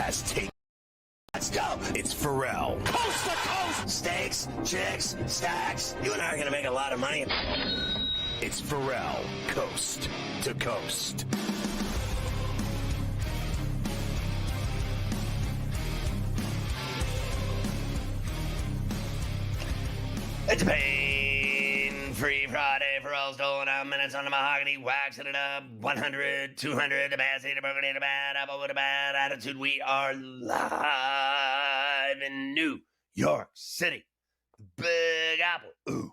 podcast. Let's go. It's Ferrall. Coast to coast. Steaks, chicks, stacks. You and I are going to make a lot of money. It's Ferrall. Coast to coast. It's a pain-free Friday. Ferrall's doling out minutes on the mahogany, waxing it up. 100, 200, a bad seed, a broken in a bad apple with a bad attitude. We are live in New York City. Big Apple. Ooh.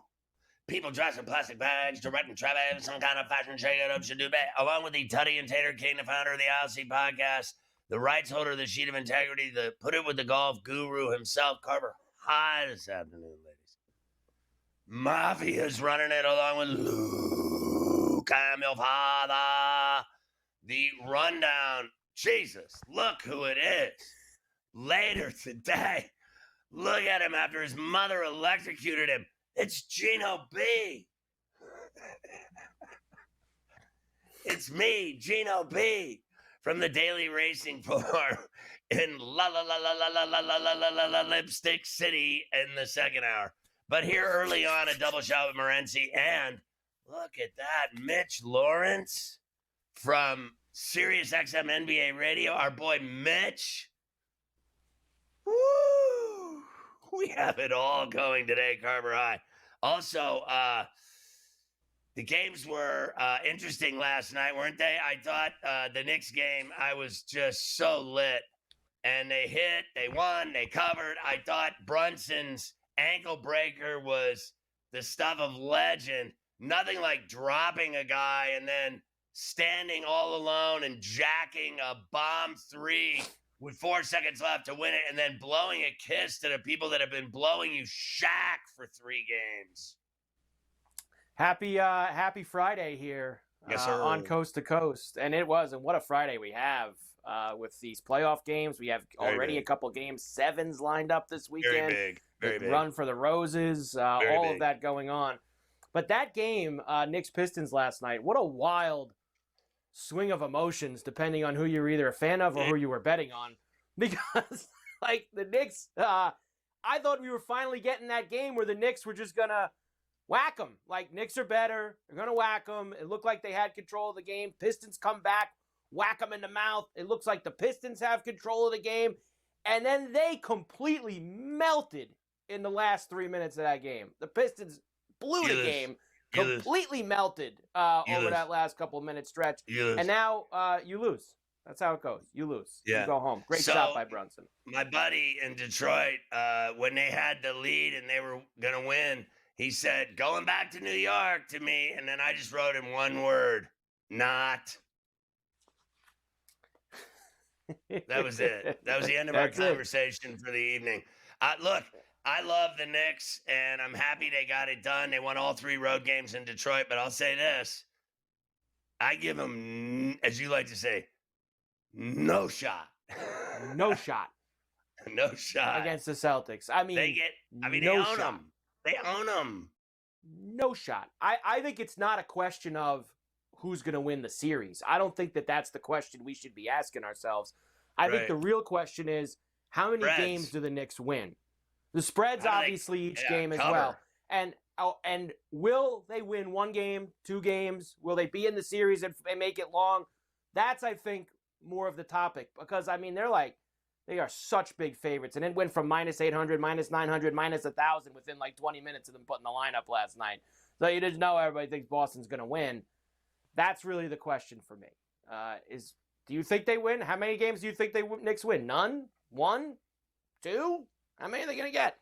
People dressed in plastic bags, directing Travis, some kind of fashion shake-it-up should do bad. Along with the Tutty and Tater King, the founder of the ILC podcast, the rights holder of the Sheet of Integrity, the put it with the golf guru himself, Carver. Hi this afternoon, ladies. Mafia's running it along with Luke. I'm your father. The rundown. Jesus, look who it is. Later today, look at him after his mother electrocuted him. It's Gino B. It's me, Gino B, from the Daily Racing Floor in Lipstick City in the second hour. But here early on, a double shot with Morency. And look at that, Mitch Lawrence from Sirius XM NBA Radio. Our boy Mitch. Woo! We have it all going today, Carver High. Also, the games were interesting last night, weren't they? I thought the Knicks game, I was just so lit. And they hit, they won, they covered. I thought Brunson's ankle breaker was the stuff of legend. Nothing like dropping a guy and then standing all alone and jacking a bomb three with 4 seconds left to win it and then blowing a kiss to the people that have been blowing you Shaq for 3 games. Happy Friday here on Coast to Coast. And it was, and what a Friday we have with these playoff games. We have already a couple games, 7s lined up this weekend. Very big. Run for the Roses, all of that going on. But that game, Knicks-Pistons last night, what a wild swing of emotions depending on who you're either a fan of or who you were betting on. Because, like, the Knicks, I thought we were finally getting that game where the Knicks were just going to whack them. Like, Knicks are better. They're going to whack them. It looked like they had control of the game. Pistons come back, whack them in the mouth. It looks like the Pistons have control of the game. And then they completely melted in the last 3 minutes of that game. The Pistons blew the game, completely melted over that last couple of minute stretch. And now you lose. That's how it goes. You lose. Yeah. You go home. Great shot by Brunson. My buddy in Detroit, when they had the lead and they were going to win, he said, going back to New York to me. And then I just wrote him one word, not. That was it. That was the end of our conversation for the evening. Look, I love the Knicks, and I'm happy they got it done. They won all 3 road games in Detroit, but I'll say this. I give them, as you like to say, no shot. No shot. No shot. Against the Celtics. I mean, they no own shot. them. They own them. No shot. I think it's not a question of who's going to win the series. I don't think that that's the question we should be asking ourselves. I think the real question is, how many games do the Knicks win? The spreads, obviously, each game as well. And will they win 1 game, 2 games? Will they be in the series and make it long? That's, I think, more of the topic. Because, I mean, they are such big favorites. And it went from -800, -900, -1,000 within like 20 minutes of them putting the lineup last night. So you just know everybody thinks Boston's going to win. That's really the question for me. Do you think they win? How many games do you think Knicks win? None? 1? 2? How many are they going to get?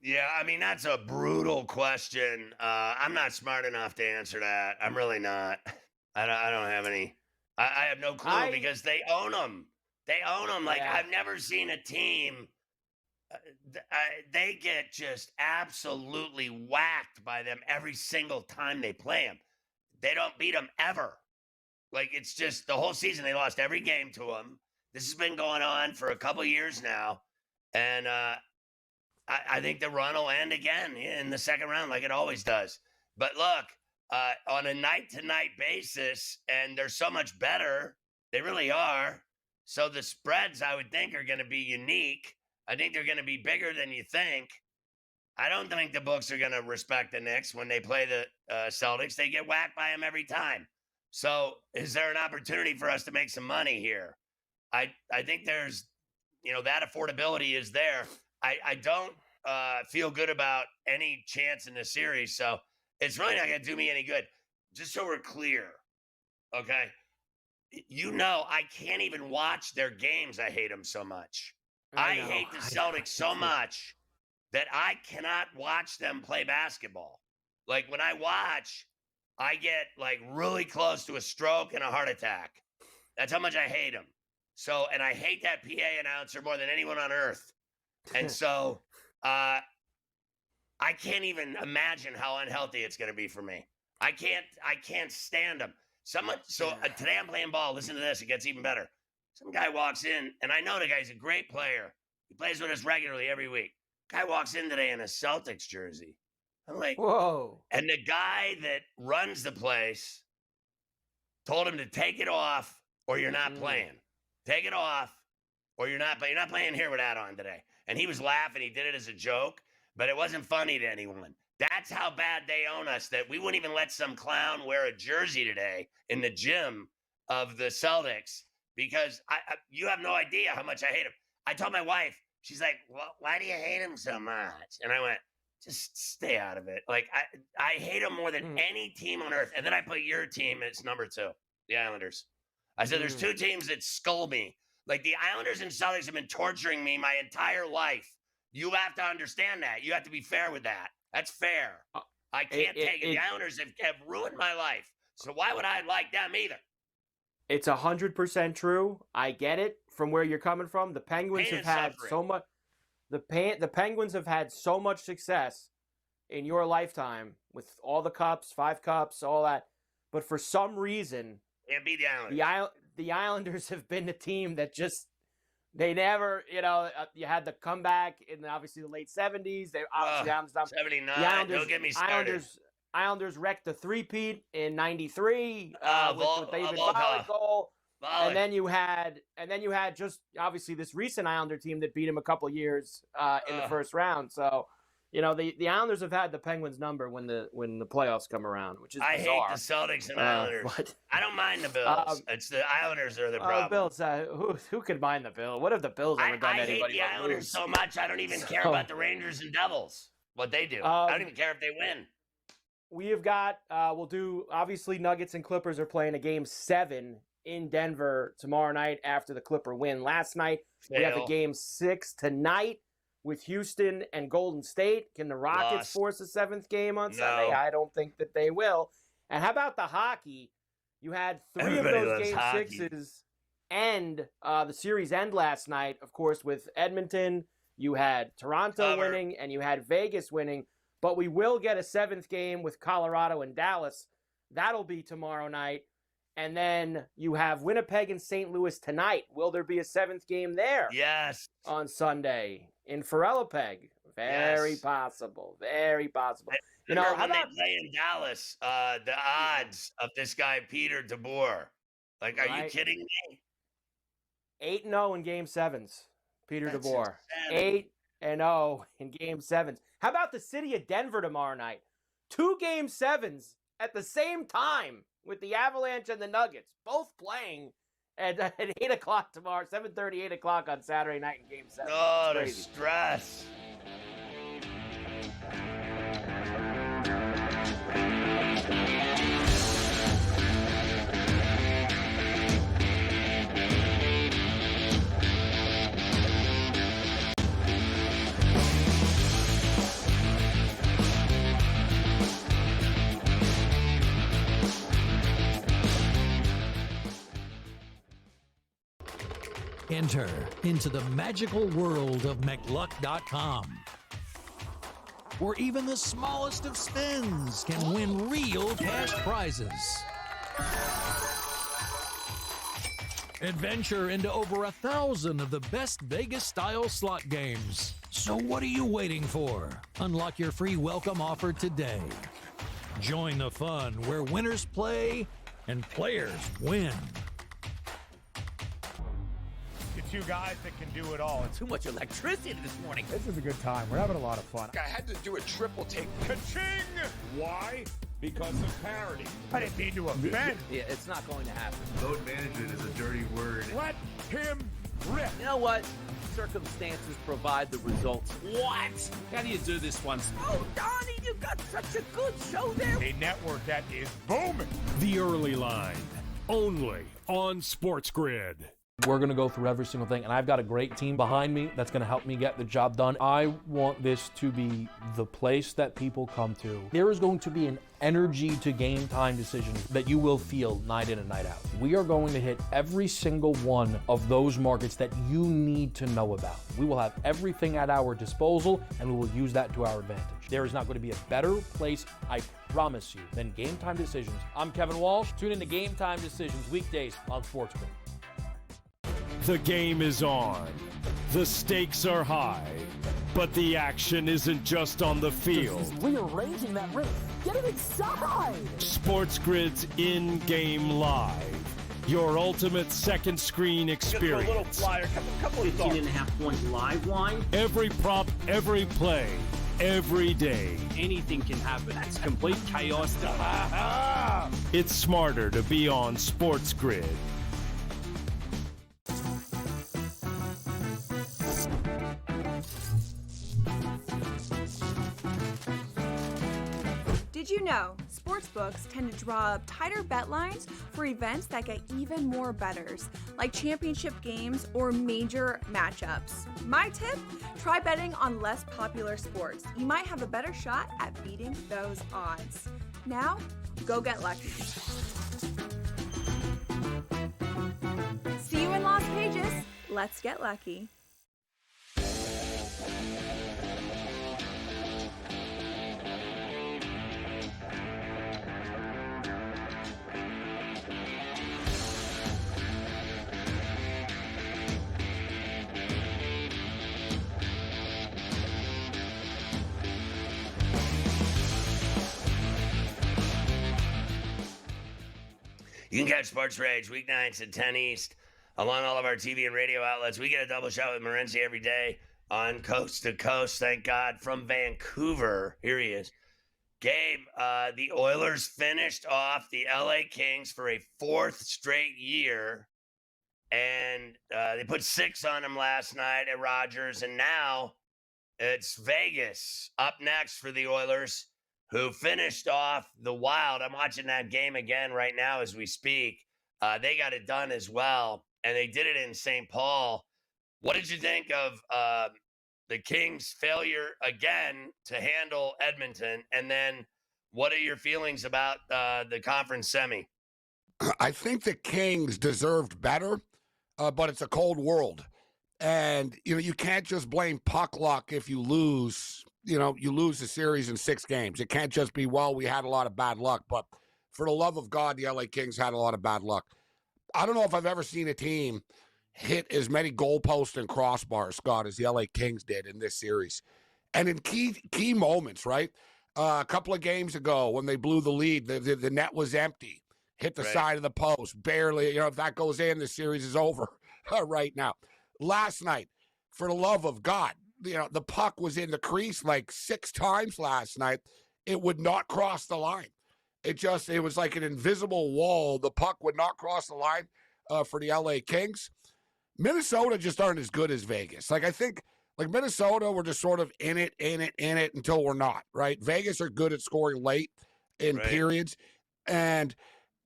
Yeah, I mean, that's a brutal question. I'm not smart enough to answer that. I'm really not. I don't have any. I have no clue because they own them. They own them. Like, I've never seen a team. They get just absolutely whacked by them every single time they play them. They don't beat them ever. Like, it's just the whole season they lost every game to them. This has been going on for a couple years now. And I think the run will end again in the second round like it always does. But look, on a night-to-night basis, and they're so much better, they really are, So the spreads, I would think, are going to be unique. I think they're going to be bigger than you think. I don't think the books are going to respect the Knicks when they play the Celtics. They get whacked by them every time. So is there an opportunity for us to make some money here? I think there's, that affordability is there. I don't feel good about any chance in this series. So it's really not going to do me any good. Just so we're clear, okay? I can't even watch their games. I hate them so much. I hate the Celtics so much that I cannot watch them play basketball. Like when I watch, I get like really close to a stroke and a heart attack. That's how much I hate them. So, and I hate that PA announcer more than anyone on earth. And so, I can't even imagine how unhealthy it's going to be for me. I can't stand them. Today I'm playing ball. Listen to this. It gets even better. Some guy walks in, and I know the guy's a great player. He plays with us regularly every week. Guy walks in today in a Celtics jersey. I'm like, whoa. And the guy that runs the place told him to take it off or you're not playing. Take it off or you're not playing here with that on today. And he was laughing. He did it as a joke, but it wasn't funny to anyone. That's how bad they own us, that we wouldn't even let some clown wear a jersey today in the gym of the Celtics because you have no idea how much I hate him. I told my wife, she's like, well, why do you hate him so much? And I went, just stay out of it. Like, I hate him more than any team on earth. And then I put your team as number 2, the Islanders. I said, there's 2 teams that skull me. Like, the Islanders and Celtics have been torturing me my entire life. You have to understand that. You have to be fair with that. That's fair. I can't take it. The Islanders have ruined my life. So why would I like them either? It's 100% true. I get it from where you're coming from. The Penguins have had so much. The Penguins have had so much success in your lifetime with all the cups, 5 cups, all that. But for some reason, can't beat the Islanders. The Islanders have been the team that just. They never, you had the comeback in obviously the late 70s. They obviously 79. Don't get me started. Islanders wrecked the three-peat in '93 with David Volek goal. And then you had just obviously this recent Islander team that beat him a couple years in the first round. So, the Islanders have had the Penguins number when the playoffs come around, which is bizarre. I hate the Celtics and Islanders. I don't mind the Bills. It's the Islanders are the problem. Bills. Who could mind the Bills? What have the Bills ever done to anybody? I hate the Islanders so much. I don't even care about the Rangers and Devils. What they do. I don't even care if they win. We have got. We'll do. Obviously, Nuggets and Clippers are playing a game 7 in Denver tomorrow night after the Clipper win last night. We have a game 6 tonight with Houston and Golden State. Can the Rockets force a 7th game on Sunday? I don't think that they will. And how about the hockey? You had 3 of those game 6s end the series end last night, of course, with Edmonton. You had Toronto winning and you had Vegas winning. But we will get a 7th game with Colorado and Dallas. That'll be tomorrow night. And then you have Winnipeg and St. Louis tonight. Will there be a 7th game there? Yes. On Sunday in Ferrellapeg. Very possible. Very possible. How about they play in Dallas? The odds of this guy Peter DeBoer. Like, are you kidding me? 8-0 in Game 7s. Peter DeBoer. 8-0 in Game 7s. How about the city of Denver tomorrow night? 2 Game 7s at the same time with the Avalanche and the Nuggets, both playing at 8 o'clock tomorrow, 7:30, 8 o'clock on Saturday night in Game 7. Oh, the stress. Enter into the magical world of McLuck.com, where even the smallest of spins can win real cash prizes. Adventure into over 1,000 of the best Vegas-style slot games. So what are you waiting for? Unlock your free welcome offer today. Join the fun where winners play and players win. two guys that can do it all. Too much electricity this morning. This is a good time. We're having a lot of fun. I had to do a triple take. Ka-ching! Why? Because of parity. I didn't mean to offend. Yeah, it's not going to happen. Load management is a dirty word. Let him rip. You know what? Circumstances provide the results. What? How do you do this once? Oh, Donnie, you got such a good show there. A network that is booming. The Early Line, only on SportsGrid. We're going to go through every single thing, and I've got a great team behind me that's going to help me get the job done. I want this to be the place that people come to. There is going to be an energy to game time decisions that you will feel night in and night out. We are going to hit every single one of those markets that you need to know about. We will have everything at our disposal, and we will use that to our advantage. There is not going to be a better place, I promise you, than Game Time Decisions. I'm Kevin Walsh. Tune in to Game Time Decisions weekdays on SportsGrid. The game is on. The stakes are high. But the action isn't just on the field. He's rearranging that ring. Get it inside! SportsGrid's In-Game Live. Your ultimate second screen experience. Just a little flyer, couple of 15.5-point live line. Every prop, every play, every day. Anything can happen. It's complete chaos. It's smarter to be on SportsGrid. Did you know sportsbooks tend to draw up tighter bet lines for events that get even more bettors, like championship games or major matchups? My tip, try betting on less popular sports. You might have a better shot at beating those odds. Now, go get lucky. See you in Las Vegas. Let's get lucky. You can catch Sports Rage weeknights at 10 East along all of our TV and radio outlets. We get a double shot with Morency every day on Coast to Coast, thank God, from Vancouver. Here he is. Gabe, the Oilers finished off the LA Kings for a fourth straight year, and they put 6 on them last night at Rogers, and now it's Vegas up next for the Oilers, who finished off the Wild. I'm watching that game again right now as we speak. They got it done as well, and they did it in St. Paul. What did you think of the Kings' failure again to handle Edmonton? And then what are your feelings about the conference semi? I think the Kings deserved better, but it's a cold world. And, you can't just blame puck luck if you lose. You lose the series in 6 games. It can't just be, well, we had a lot of bad luck. But for the love of God, the LA Kings had a lot of bad luck. I don't know if I've ever seen a team hit as many goalposts and crossbars, Scott, as the LA Kings did in this series. And in key moments, right? A couple of games ago when they blew the lead, the net was empty. Hit the side of the post. Barely. If that goes in, the series is over right now. Last night, for the love of God, the puck was in the crease like 6 times last night. It would not cross the line. It was like an invisible wall. The puck would not cross the line for the LA Kings. Minnesota just aren't as good as Vegas. I think Minnesota, we're just sort of in it until we're not, right? Vegas are good at scoring late in periods. And,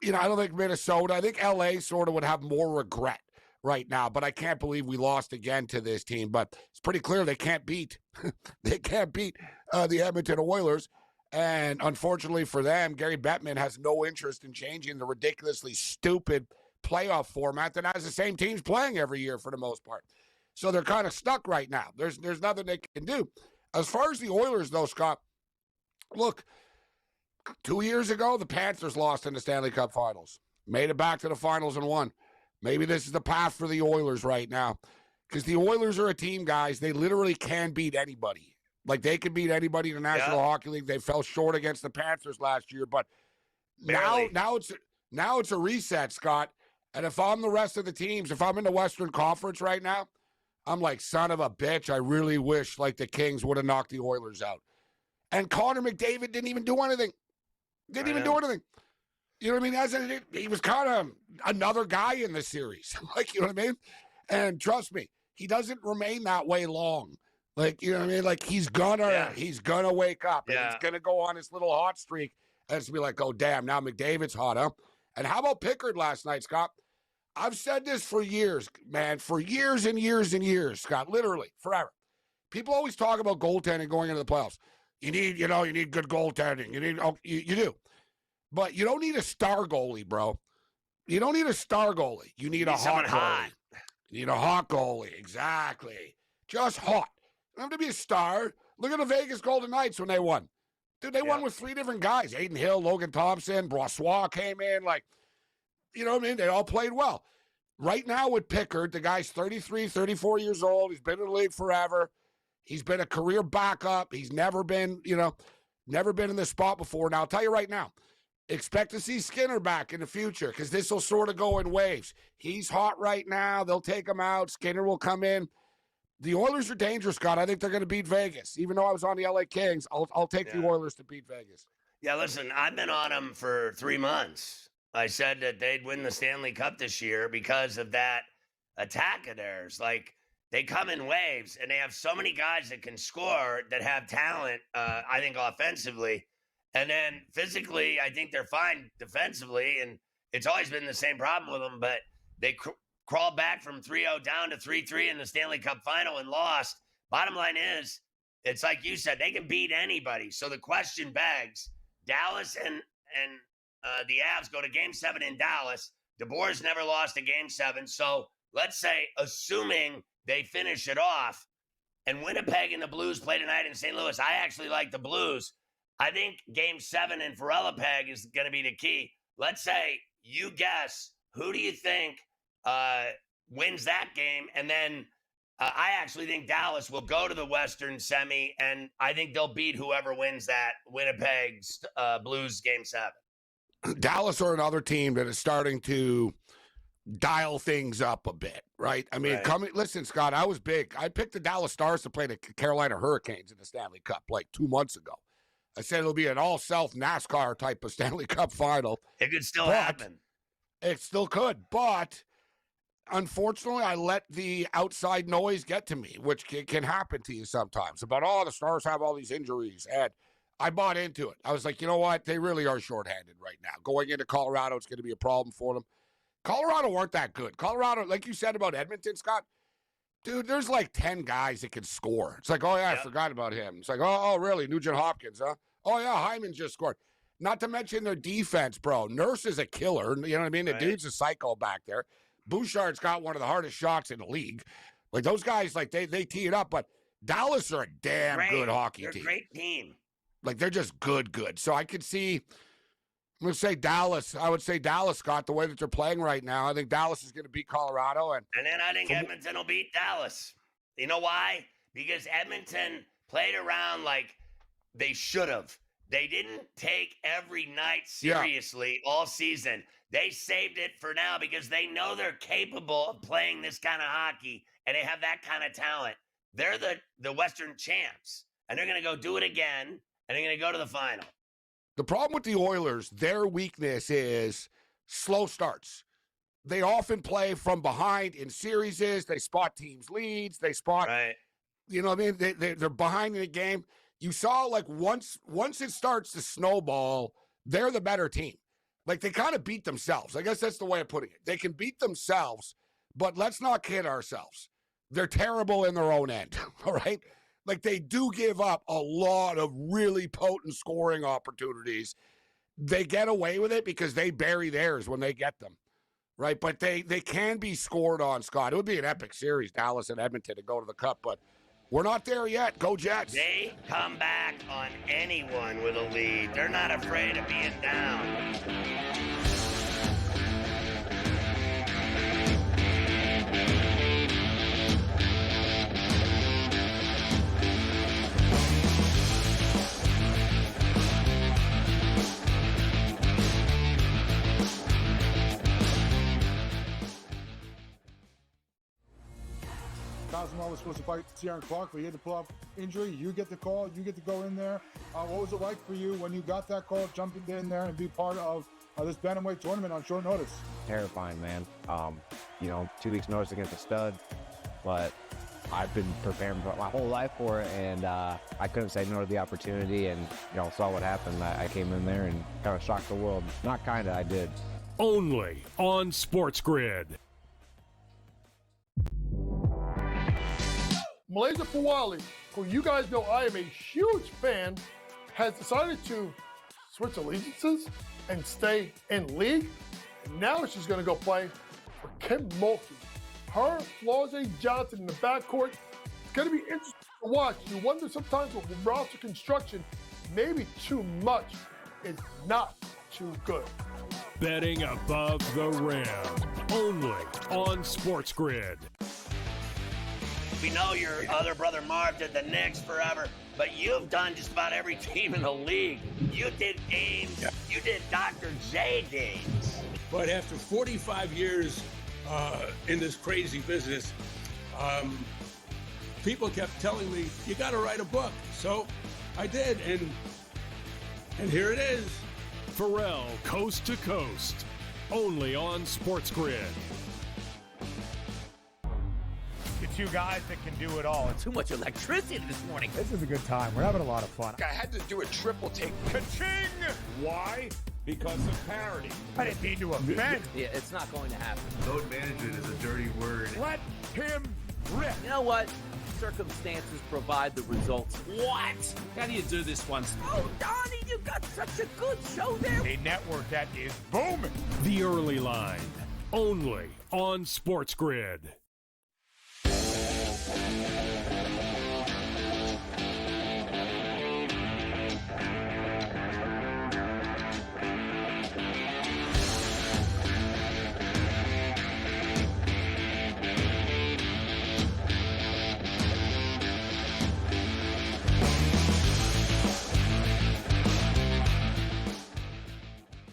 I don't think Minnesota, I think LA sort of would have more regret right now, but I can't believe we lost again to this team. But it's pretty clear they can't beat the Edmonton Oilers. And unfortunately for them, Gary Bettman has no interest in changing the ridiculously stupid playoff format that has the same teams playing every year for the most part. So they're kind of stuck right now. There's nothing they can do. As far as the Oilers, though, Scott, look, 2 years ago, the Panthers lost in the Stanley Cup Finals. Made it back to the finals and won. Maybe this is the path for the Oilers right now. Because the Oilers are a team, guys, they literally can beat anybody. They can beat anybody in the National Hockey League. They fell short against the Panthers last year. But now it's a reset, Scott. And if I'm the rest of the teams, if I'm in the Western Conference right now, I'm like, son of a bitch, I really wish like the Kings would have knocked the Oilers out. And Connor McDavid didn't even do anything. Didn't even do anything. You know what I mean? He was kind of another guy in the series. Like, you know what I mean? And trust me, he doesn't remain that way long. Like, you know what I mean? Like, he's gonna wake up. And he's gonna go on his little hot streak. And it's be like, oh, damn, now McDavid's hot, huh? And how about Pickard last night, Scott? I've said this for years, man, for years and years and years, Scott, literally, forever. People always talk about goaltending going into the playoffs. You need good goaltending. You do. But you don't need a star goalie, bro. You don't need a star goalie. You need a hot goalie. You need a hot goalie. Exactly. Just hot. You don't have to be a star. Look at the Vegas Golden Knights when they won. Dude, they won with 3 different guys. Aiden Hill, Logan Thompson, Brossois came in. Like, you know what I mean? They all played well. Right now with Pickard, the guy's 33, 34 years old. He's been in the league forever. He's been a career backup. He's never been in this spot before. Now, I'll tell you right now, expect to see Skinner back in the future because this will sort of go in waves. He's hot right now. They'll take him out. Skinner will come in. The Oilers are dangerous, Scott. I think they're going to beat Vegas. Even though I was on the LA Kings, I'll take the Oilers to beat Vegas. Yeah, listen, I've been on them for 3 months. I said that they'd win the Stanley Cup this year because of that attack of theirs. Like, they come in waves, and they have so many guys that can score, that have talent, I think, offensively. And then physically, I think they're fine defensively, and it's always been the same problem with them, but they crawled back from 3-0 down to 3-3 in the Stanley Cup final and lost. Bottom line is, it's like you said, they can beat anybody. So the question begs, Dallas and the Avs go to Game 7 in Dallas. DeBoer's never lost a Game 7. So let's say, assuming they finish it off, and Winnipeg and the Blues play tonight in St. Louis, I actually like the Blues. I think Game 7 in Ferrellapeg is going to be the key. Let's say you guess, who do you think wins that game? And then I actually think Dallas will go to the Western semi, and I think they'll beat whoever wins that Winnipeg's Blues Game 7. Dallas are another team that is starting to dial things up a bit, right? I mean, listen, Scott, I was big. I picked the Dallas Stars to play the Carolina Hurricanes in the Stanley Cup like 2 months ago. I said it'll be an all-self NASCAR type of Stanley Cup final. It could still happen. It still could, but unfortunately, I let the outside noise get to me, which can happen to you sometimes. About, the Stars have all these injuries, and I bought into it. I was like, you know what? They really are shorthanded right now. Going into Colorado, it's going to be a problem for them. Colorado weren't that good. Colorado, like you said about Edmonton, Scott, dude, there's like 10 guys that can score. It's like, I forgot about him. It's like, oh, really? Nugent Hopkins, huh? Oh, yeah, Hyman just scored. Not to mention their defense, bro. Nurse is a killer. You know what I mean? The dude's a psycho back there. Bouchard's got one of the hardest shots in the league. Like, those guys, like, they tee it up. But Dallas are a damn good hockey team. They're a great team. Like, they're just good. So I could see, I'm going to say Dallas. I would say Dallas, Scott, the way that they're playing right now. I think Dallas is going to beat Colorado. And then I think Edmonton will beat Dallas. You know why? Because Edmonton played around like they should have. They didn't take every night seriously all season. They saved it for now because they know they're capable of playing this kind of hockey, and they have that kind of talent. They're the Western champs, and they're going to go do it again, and they're going to go to the final. The problem with the Oilers, their weakness is slow starts. They often play from behind in series. They spot teams' leads. They spot, you know what I mean? They're behind in the game. You saw, like, once it starts to snowball, they're the better team. Like, they kind of beat themselves. I guess that's the way of putting it. They can beat themselves, but let's not kid ourselves. They're terrible in their own end, all right? Like, they do give up a lot of really potent scoring opportunities. They get away with it because they bury theirs when they get them, right? But they can be scored on, Scott. It would be an epic series, Dallas and Edmonton, to go to the Cup, but we're not there yet. Go Jets. They come back on anyone with a lead. They're not afraid of being down. Cosmo was supposed to fight Ciaran Clark, but he had to pull off injury. You get the call. You get to go in there. What was it like for you when you got that call, jumping in there and be part of this bantamweight tournament on short notice? Terrifying, man. 2 weeks notice against a stud, but I've been preparing my whole life for it, and I couldn't say no to the opportunity, and saw what happened. I came in there and kind of shocked the world. Not kind of, I did. Only on SportsGrid. Malaysia Fawali, who you guys know I am a huge fan, has decided to switch allegiances and stay in league. And now she's going to go play for Kim Mulkey. Her, Flau'jae Johnson in the backcourt. It's going to be interesting to watch. You wonder sometimes with roster construction, maybe too much is not too good. Betting above the rim. Only on SportsGrid. We know your other brother Marv did the Knicks forever, but you've done just about every team in the league. You did Ames. You did Dr. J Dames. But after 45 years in this crazy business, people kept telling me, you got to write a book. So I did, and here it is. Ferrall, Coast to Coast. Only on SportsGrid. Two guys that can do it all. Too much electricity this morning. This is a good time. We're having a lot of fun. I had to do a triple take. Ka-ching! Why? Because of parity. I didn't mean to offend. Yeah, it's not going to happen. Load management is a dirty word. Let him rip. You know what? Circumstances provide the results. What? How do you do this one? Oh, Donnie, you got such a good show there. A network that is booming. The Early Line. Only on SportsGrid.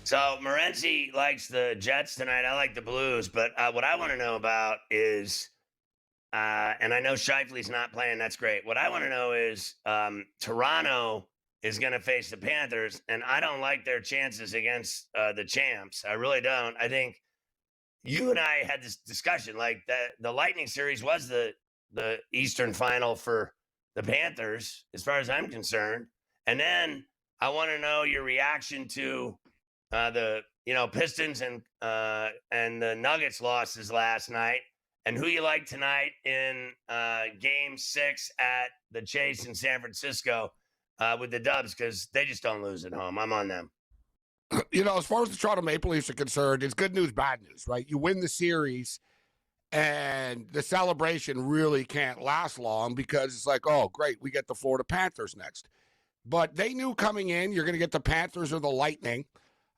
So Morency likes the Jets tonight. I like the Blues. But what I want to know about is, and I know Scheifele's not playing. That's great. What I want to know is Toronto is going to face the Panthers, and I don't like their chances against the champs. I really don't. I think you and I had this discussion. Like the Lightning series was the Eastern final for the Panthers, as far as I'm concerned. And then I want to know your reaction to the Pistons and the Nuggets losses last night, and who you like tonight in Game 6 at the Chase in San Francisco with the Dubs, because they just don't lose at home. I'm on them. As far as the Toronto Maple Leafs are concerned, it's good news, bad news, right? You win the series, and the celebration really can't last long because it's like, oh, great, we get the Florida Panthers next. But they knew coming in, you're going to get the Panthers or the Lightning.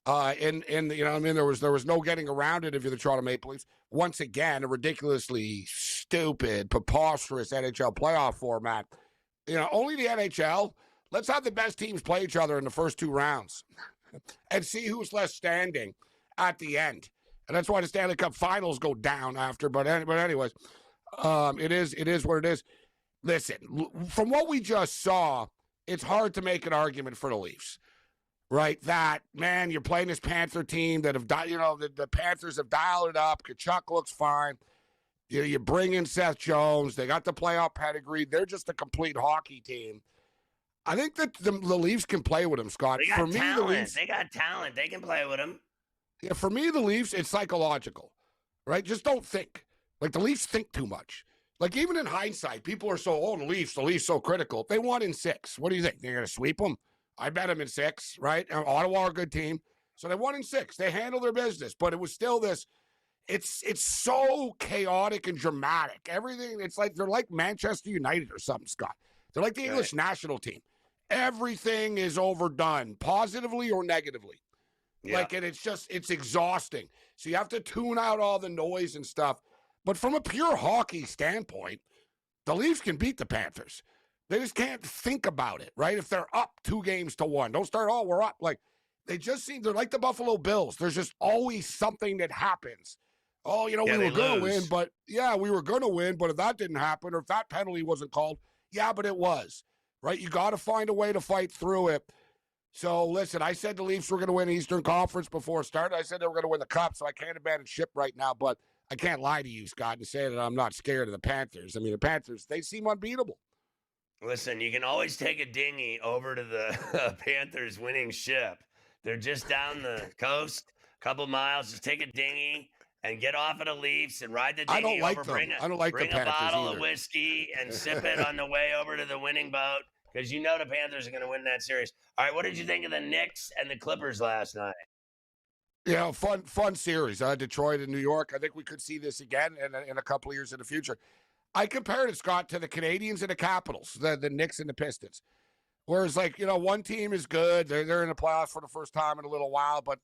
There was no getting around it if you're the Toronto Maple Leafs. Once again, a ridiculously stupid, preposterous NHL playoff format. Only the NHL. Let's have the best teams play each other in the first 2 rounds and see who's left standing at the end. And that's why the Stanley Cup Finals go down after. But anyways, it is what it is. Listen, from what we just saw, it's hard to make an argument for the Leafs. Right, that, man, you're playing this Panther team that have, the Panthers have dialed it up. Kachuk looks fine. You bring in Seth Jones. They got the playoff pedigree. They're just a complete hockey team. I think that the Leafs can play with them, Scott. They got talent. They got talent. They can play with them. Yeah, for me, the Leafs, it's psychological, right? Just don't think. Like, the Leafs think too much. Like, even in hindsight, people are so, the Leafs so critical. They won in 6. What do you think? They're going to sweep them? I bet them in 6, right? Ottawa are a good team. So they won in 6. They handled their business. But it was still this, it's so chaotic and dramatic. Everything, it's like they're like Manchester United or something, Scott. They're like the English national team. Everything is overdone, positively or negatively. Yeah. And it's exhausting. So you have to tune out all the noise and stuff. But from a pure hockey standpoint, the Leafs can beat the Panthers. They just can't think about it, right? If they're up 2-1, don't start, we're up. Like, they just seem, they're like the Buffalo Bills. There's just always something that happens oh, we were going to win, but we were going to win, but if that didn't happen or if that penalty wasn't called, but it was, right? You got to find a way to fight through it. So, listen, I said the Leafs were going to win the Eastern Conference before it started. I said they were going to win the Cup, so I can't abandon ship right now, but I can't lie to you, Scott, and say that I'm not scared of the Panthers. I mean, the Panthers, they seem unbeatable. Listen, you can always take a dinghy over to the Panthers winning ship. They're just down the coast, a couple miles. Just take a dinghy and get off of the Leafs and ride the dinghy I don't like over. them. I don't like the Panthers bring a bottle either. of whiskey and sip it on the way over to the winning boat because you know the Panthers are going to win that series. All right, what did you think of the Knicks and the Clippers last night? Fun series. Detroit and New York. I think we could see this again in a couple of years in the future. I compared it, Scott, to the Canadians and the Capitals, the Knicks and the Pistons. Whereas, one team is good. They're in the playoffs for the first time in a little while, but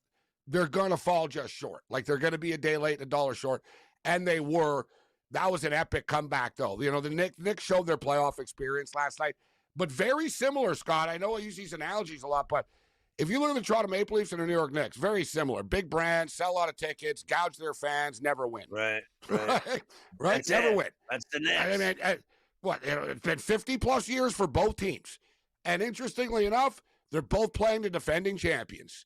they're going to fall just short. They're going to be a day late and a dollar short. And they were. That was an epic comeback, though. The Knicks showed their playoff experience last night. But very similar, Scott. I know I use these analogies a lot, but if you look at the Toronto Maple Leafs and the New York Knicks, very similar. Big brand, sell a lot of tickets, gouge their fans, never win. Right. Right? Never win. That's the Knicks. I mean, it's been 50-plus years for both teams. And interestingly enough, they're both playing the defending champions.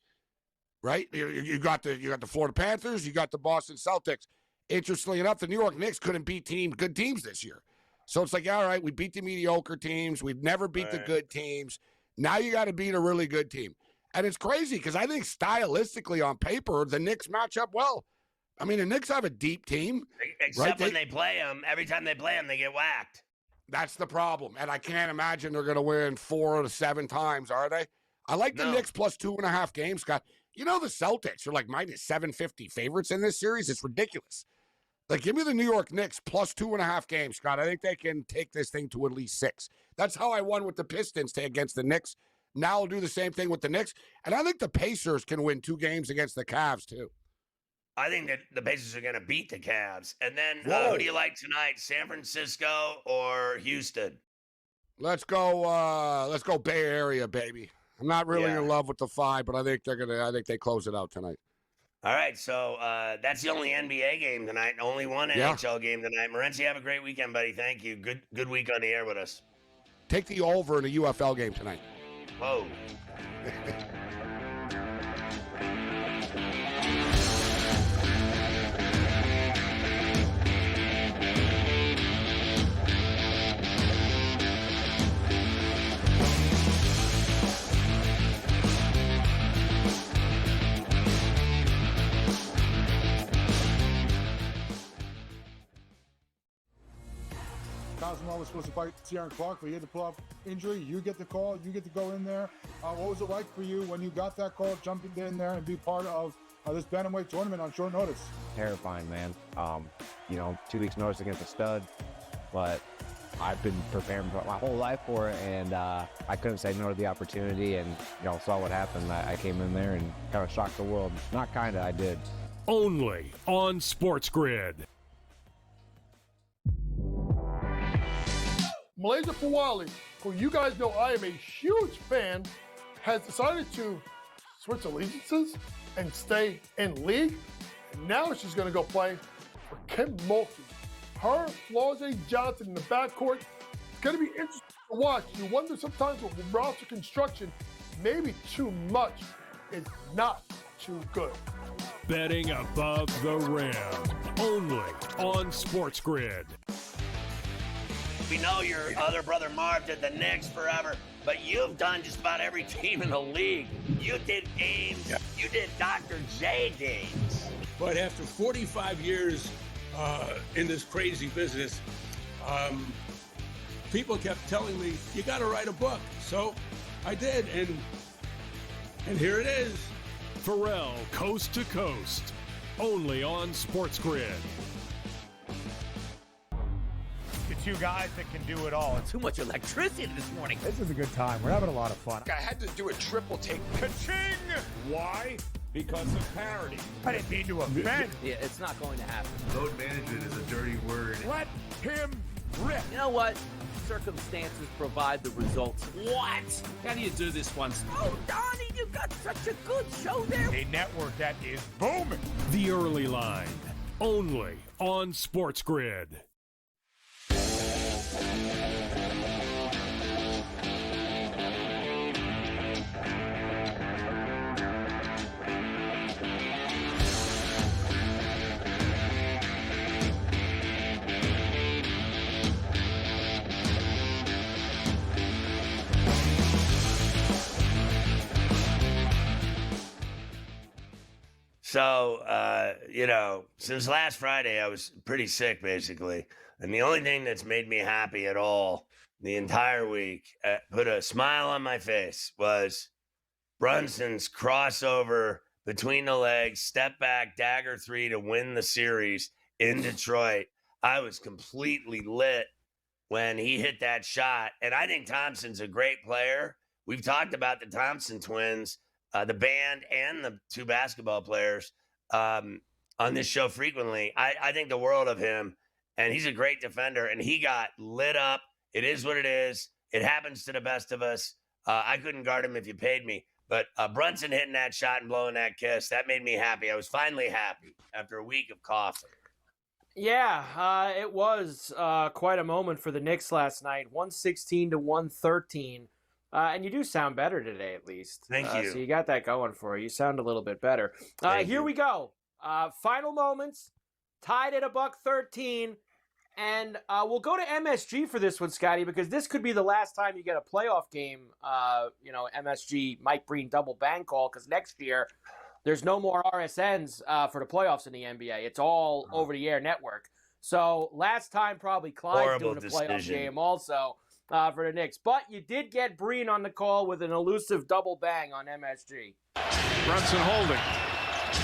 Right? You got the Florida Panthers, you got the Boston Celtics. Interestingly enough, the New York Knicks couldn't beat good teams this year. So it's all right, we beat the mediocre teams. We've never beat the good teams. Now you got to beat a really good team. And it's crazy because I think stylistically on paper, the Knicks match up well. I mean, the Knicks have a deep team. Except when they play them, every time they play them, they get whacked. That's the problem. And I can't imagine they're going to win 4 to 7 times, are they? I like the Knicks plus 2.5 games, Scott. The Celtics are minus 750 favorites in this series. It's ridiculous. Give me the New York Knicks plus 2.5 games, Scott. I think they can take this thing to at least 6. That's how I won with the Pistons against the Knicks. Now I'll do the same thing with the Knicks. And I think the Pacers can win 2 games against the Cavs, too. I think that the Pacers are going to beat the Cavs. And then who do you like tonight, San Francisco or Houston? Let's go Bay Area, baby. I'm not really in love with the 5, but I think they close it out tonight. All right, so that's the only NBA game tonight. Only one NHL game tonight. Morency, have a great weekend, buddy. Thank you. Good week on the air with us. Take the over in a UFL game tonight. Oh. Cosmo was supposed to fight Ciaran Clark, but he had to pull off injury. You get the call. You get to go in there. What was it like for you when you got that call, jumping in there and be part of this bantamweight tournament on short notice? Terrifying, man. 2 weeks notice against a stud, but I've been preparing my whole life for it, and I couldn't say no to the opportunity, and saw what happened. I came in there and kind of shocked the world. Not kind of, I did. Only on SportsGrid. Malaysia Fawali, who you guys know I am a huge fan, has decided to switch allegiances and stay in league. And now she's going to go play for Kim Mulkey. Her, Flau'jae Johnson in the backcourt. It's going to be interesting to watch. You wonder sometimes with roster construction, maybe too much is not too good. Betting above the rim. Only on SportsGrid. We know your other brother Marv did the Knicks forever, but you've done just about every team in the league. You did games. You did Dr. J games. But after 45 years in this crazy business, people kept telling me, you got to write a book. So I did, and here it is. Ferrall, Coast to Coast. Only on SportsGrid. Two guys that can do it all. Too much electricity this morning. This is a good time. We're having a lot of fun. I had to do a triple take. Ka-ching! Why? Because of parity. I didn't mean to offend. Yeah, it's not going to happen. Load management is a dirty word. Let him rip. You know what? Circumstances provide the results. What? How do you do this once? Oh, Donnie, you got such a good show there. A network that is booming. The Early Line. only on SportsGrid. So, since last Friday, I was pretty sick, basically. And the only thing that's made me happy at all the entire week, put a smile on my face, was Brunson's crossover between the legs, step back, dagger 3 to win the series in Detroit. I was completely lit when he hit that shot. And I think Thompson's a great player. We've talked about the Thompson twins, the band and the two basketball players on this show frequently. I think the world of him, and he's a great defender, and he got lit up. It is what it is. It happens to the best of us. I couldn't guard him if you paid me. But Brunson hitting that shot and blowing that kiss, that made me happy. I was finally happy after a week of coughing. Yeah, it was quite a moment for the Knicks last night, 116 to 113. And you do sound better today, at least. Thank you. So you got that going for you. You sound a little bit better. Here we go. Final moments, tied at $113. And we'll go to MSG for this one, Scotty, because this could be the last time you get a playoff game, MSG Mike Breen double bang call, because next year there's no more RSNs for the playoffs in the NBA. It's all over-the-air network. So last time probably Clyde's doing a playoff game also for the Knicks. But you did get Breen on the call with an elusive double bang on MSG. Brunson holding.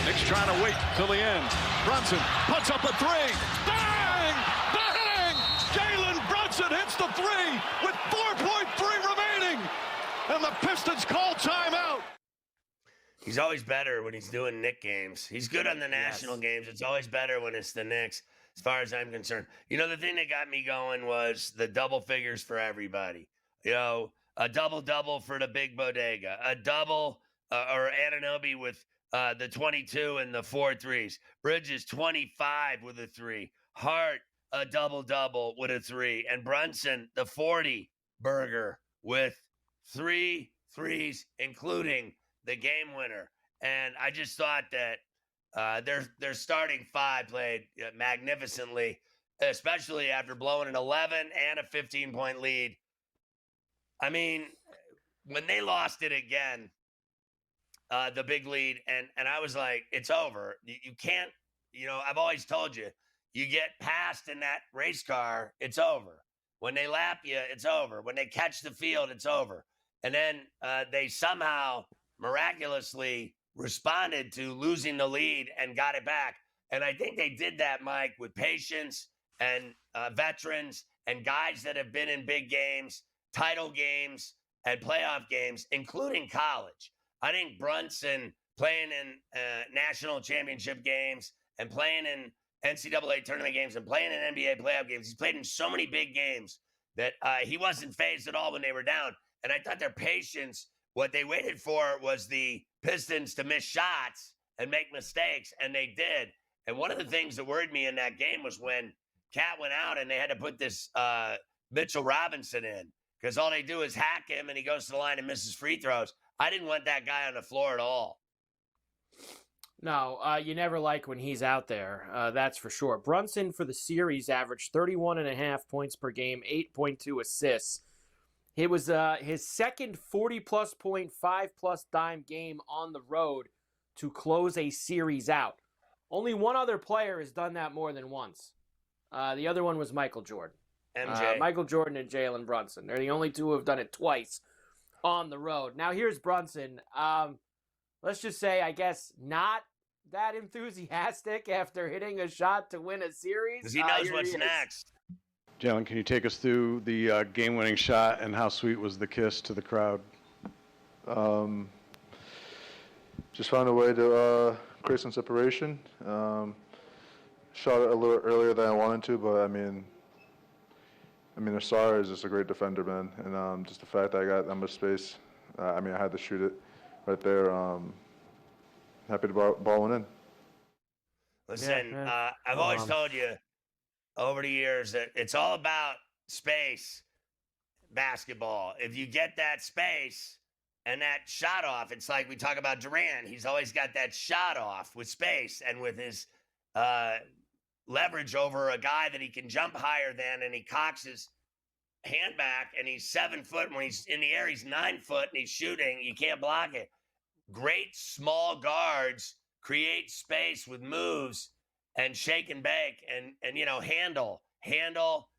Knicks trying to wait till the end. Brunson puts up a three. Bang! Bang! Jalen Brunson hits the three with 4.3 remaining. And the Pistons call timeout. He's always better when he's doing Knick games. He's good on the national games. It's always better when it's the Knicks, as far as I'm concerned. You know, the thing that got me going was the double figures for everybody. A double-double for the big bodega. A double or Anunoby with the 22 and the 4 threes. Bridges 25 with a 3. Hart a double-double with a 3. And Brunson the 40 burger with 3 threes, including the game winner. And I just thought that their starting 5 played magnificently, especially after blowing an 11 and a 15-point lead. I mean, when they lost it again, the big lead, and I was like, it's over. You can't, I've always told you, you get passed in that race car, it's over. When they lap you, it's over. When they catch the field, it's over. And then they somehow miraculously responded to losing the lead and got it back. And I think they did that, Mike, with patience and veterans and guys that have been in big games, title games, and playoff games, including college. I think Brunson playing in national championship games and playing in NCAA tournament games and playing in NBA playoff games, he's played in so many big games that he wasn't fazed at all when they were down. And I thought their patience, what they waited for was the Pistons to miss shots and make mistakes, and they did. And one of the things that worried me in that game was when Cat went out and they had to put this Mitchell Robinson in, because all they do is hack him and he goes to the line and misses free throws. I didn't want that guy on the floor at all. No, you never like when he's out there. That's for sure. Brunson for the series averaged 31.5 points per game, 8.2 assists. It was his second 40-plus point, 5-plus dime game on the road to close a series out. Only one other player has done that more than once. The other one was Michael Jordan. MJ. Michael Jordan and Jalen Brunson. They're the only two who have done it twice on the road. Now, here's Brunson. Let's just say, I guess, not that enthusiastic after hitting a shot to win a series. Because he knows what's next. Jalen, can you take us through the game-winning shot and how sweet was the kiss to the crowd? Just found a way to create some separation. Shot it a little earlier than I wanted to, but I mean, Asar is just a great defender, man. And just the fact that I got that much space, I had to shoot it right there. Happy to ball went in. Listen, I've always told you over the years that it's all about space basketball. If you get that space and that shot off, it's like we talk about Durant. He's always got that shot off with space and with his leverage over a guy that he can jump higher than, and he cocks his hand back, and he's 7 foot. When he's in the air, he's 9 foot, and he's shooting. You can't block it. Great small guards create space with moves and shake and bake and handle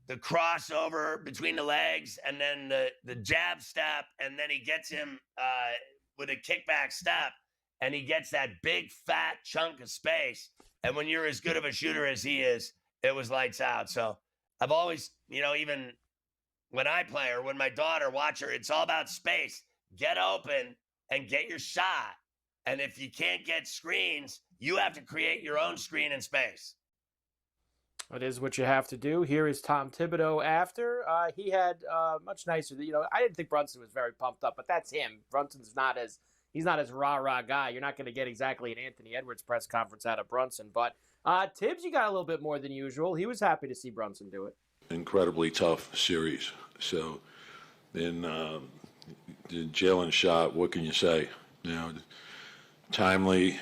the crossover between the legs, and then the jab step, and then he gets him with a kickback step, and he gets that big fat chunk of space. And when you're as good of a shooter as he is, it was lights out. So I've always, even when I play or when my daughter watch her, it's all about space. Get open and get your shot. And if you can't get screens, you have to create your own screen in space. It is what you have to do. Here is Tom Thibodeau after. He had much nicer. I didn't think Brunson was very pumped up, but that's him. Brunson's not as rah-rah guy. You're not going to get exactly an Anthony Edwards press conference out of Brunson. But Tibbs, you got a little bit more than usual. He was happy to see Brunson do it. Incredibly tough series. So then the Jalen shot, what can you say? Timely,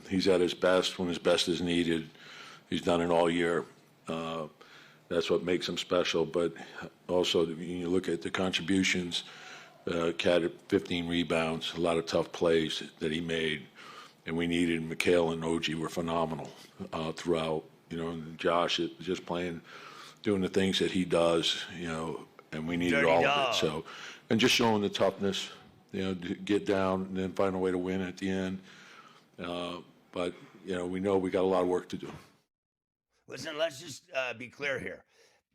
he's at his best when his best is needed. He's done it all year. That's what makes him special. But also, when you look at the contributions, Cat had 15 rebounds, a lot of tough plays that he made. And we needed Mikal and OG were phenomenal throughout. And Josh is just doing the things that he does, and we needed all of it. So, and just showing the toughness, to get down and then find a way to win at the end. But, we know we got a lot of work to do. Listen, let's just be clear here.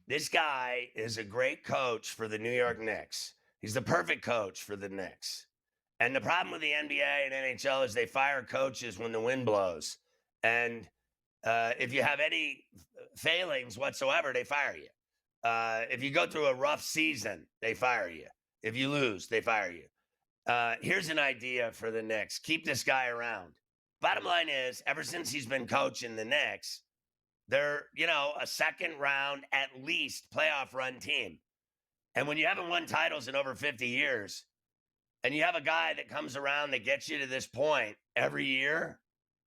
This guy is a great coach for the New York Knicks. He's the perfect coach for the Knicks. And the problem with the NBA and NHL is they fire coaches when the wind blows. And if you have any failings whatsoever, they fire you. If you go through a rough season, they fire you. If you lose, they fire you. Here's an idea for the Knicks. Keep this guy around. Bottom line is, ever since he's been coaching the Knicks, they're, a second round, at least, playoff run team. And when you haven't won titles in over 50 years, and you have a guy that comes around that gets you to this point every year,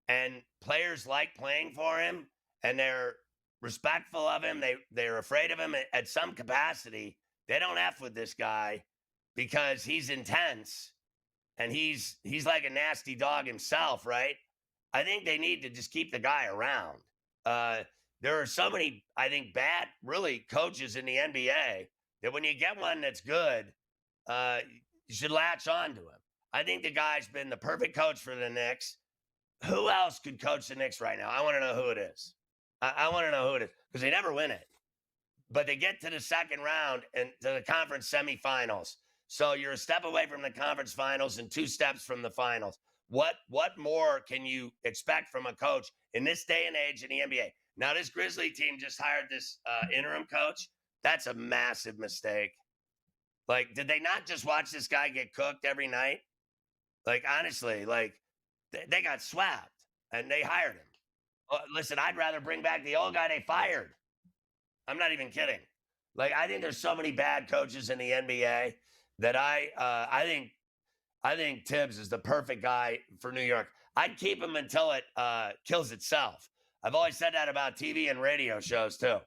and players like playing for him, and they're respectful of him, they're afraid of him at some capacity, they don't F with this guy because he's intense, and he's like a nasty dog himself, right? I think they need to just keep the guy around. There are so many, I think, bad, really, coaches in the NBA that when you get one that's good, you should latch on to him. I think the guy's been the perfect coach for the Knicks. Who else could coach the Knicks right now? I want to know who it is. I want to know who it is because they never win it. But they get to the second round and to the conference semifinals. So you're a step away from the conference finals and 2 steps from the finals. What more can you expect from a coach in this day and age in the NBA? Now, this Grizzly team just hired this interim coach. That's a massive mistake. Like, did they not just watch this guy get cooked every night? Like, honestly, they got swapped and they hired him. Listen, I'd rather bring back the old guy they fired. I'm not even kidding. Like, I think there's so many bad coaches in the NBA that I think Tibbs is the perfect guy for New York. I'd keep him until it kills itself. I've always said that about TV and radio shows too.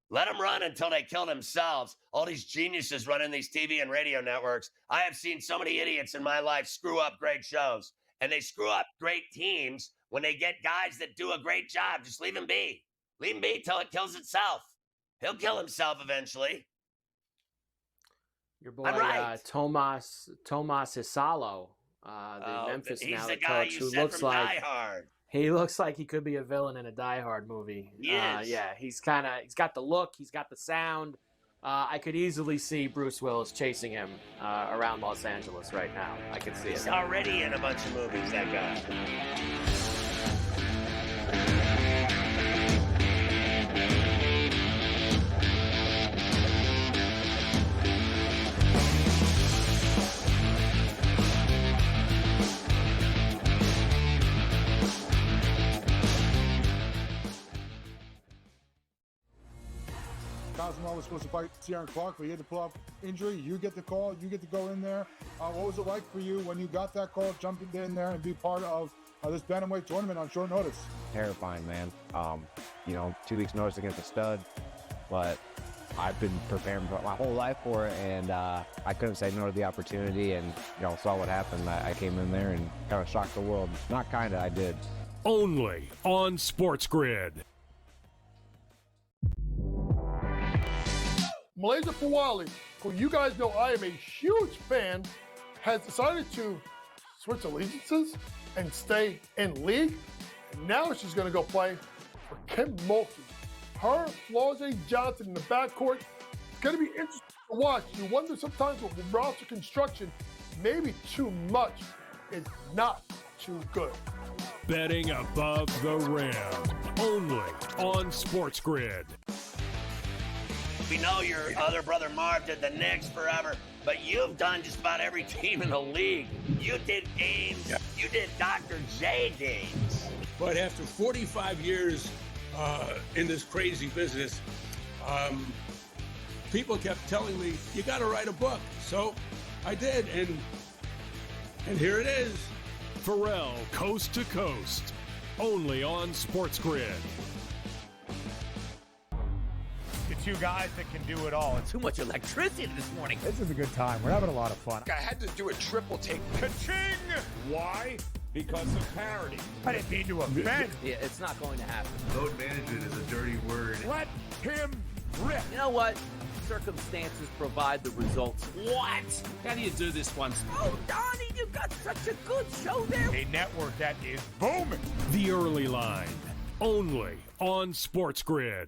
Let them run until they kill themselves. All these geniuses running these TV and radio networks. I have seen so many idiots in my life screw up great shows. And they screw up great teams when they get guys that do a great job. Just leave him be. Leave him be till it kills itself. He'll kill himself eventually. Your boy, Tomas Isalo, the Memphis now coach, who looks like Die Hard. He looks like he could be a villain in a Die Hard movie. Yeah, he's got the look, he's got the sound. I could easily see Bruce Willis chasing him around Los Angeles right now. I could see it. He's already in a bunch of movies, that guy. Cosmo was supposed to fight Ciaran Clark, but he had to pull off injury. You get the call. You get to go in there. What was it like for you when you got that call, jumping in there and be part of this bantamweight tournament on short notice? Terrifying, man. 2 weeks notice against a stud, but I've been preparing my whole life for it, and I couldn't say no to the opportunity, and saw what happened. I came in there and kind of shocked the world. Not kind of, I did. Only on SportsGrid. Malaysia Fawali, who you guys know I am a huge fan, has decided to switch allegiances and stay in league. And now she's going to go play for Kim Mulkey. Her, Flau'jae Johnson in the backcourt. It's going to be interesting to watch. You wonder sometimes with roster construction, maybe too much is not too good. Betting above the rim. Only on SportsGrid. We know your other brother Marv did the Knicks forever, but you've done just about every team in the league. You did Ames. Yeah. You did Dr. J games. But after 45 years in this crazy business, people kept telling me, you got to write a book. So I did, and here it is. Ferrall, Coast to Coast. Only on SportsGrid. The two guys that can do it all. Too much electricity this morning. This is a good time. We're having a lot of fun. I had to do a triple take. Ka-ching! Why? Because of parity. I didn't mean to offend. Yeah, it's not going to happen. Load management is a dirty word. Let him rip. You know what? Circumstances provide the results. What? How do you do this once? Oh, Donnie, you got such a good show there. A network that is booming. The Early Line. Only on SportsGrid.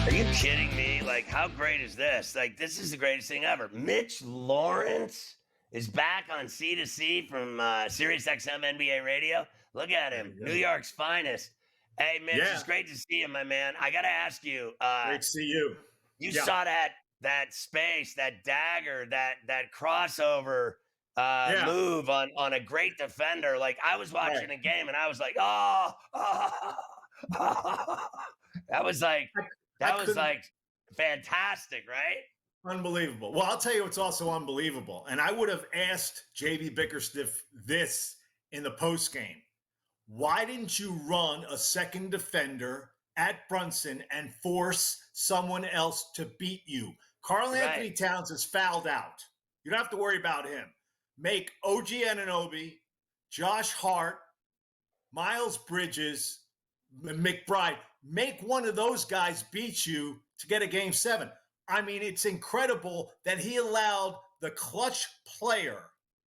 Are you kidding me? Like, how great is this? Like, this is the greatest thing ever. Mitch Lawrence is back on C2C from SiriusXM NBA Radio. Look at him, New York's finest. Hey, Mitch, it's great to see you, my man. I got to ask you. Great to see you. You saw that space, that dagger, that crossover move on a great defender. Like, I was watching a game, and I was like, that was like fantastic, right? Unbelievable. Well, I'll tell you what's also unbelievable. And I would have asked JB Bickerstaff this in the post game. Why didn't you run a second defender at Brunson and force someone else to beat you? Karl Anthony Towns is fouled out. You don't have to worry about him. Make OG Anunoby, Josh Hart, Miles Bridges, McBride, make one of those guys beat you to get a game 7. I mean, it's incredible that he allowed the clutch player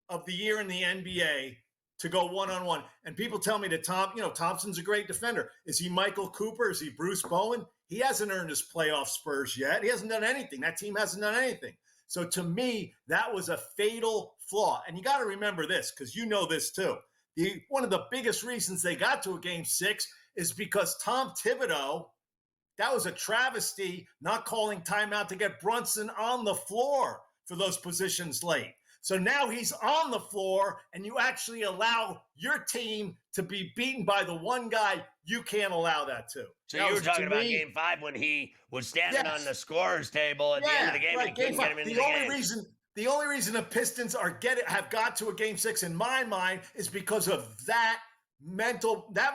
of the year in the NBA to go one-on-one. And people tell me that Thompson's a great defender. Is he Michael Cooper? Is he Bruce Bowen? He hasn't earned his playoff spurs yet. He hasn't done anything. That team hasn't done anything. So to me, that was a fatal flaw. And you got to remember this, because you know this too. One of the biggest reasons they got to a game 6 is because Tom Thibodeau, that was a travesty, not calling timeout to get Brunson on the floor for those positions late. So now he's on the floor, and you actually allow your team to be beaten by the one guy you can't allow that to. So you were talking about Game 5 when he was standing on the scorer's table at the end of the game and couldn't get him into the game. The only reason the Pistons have got to a game 6 in my mind is because of that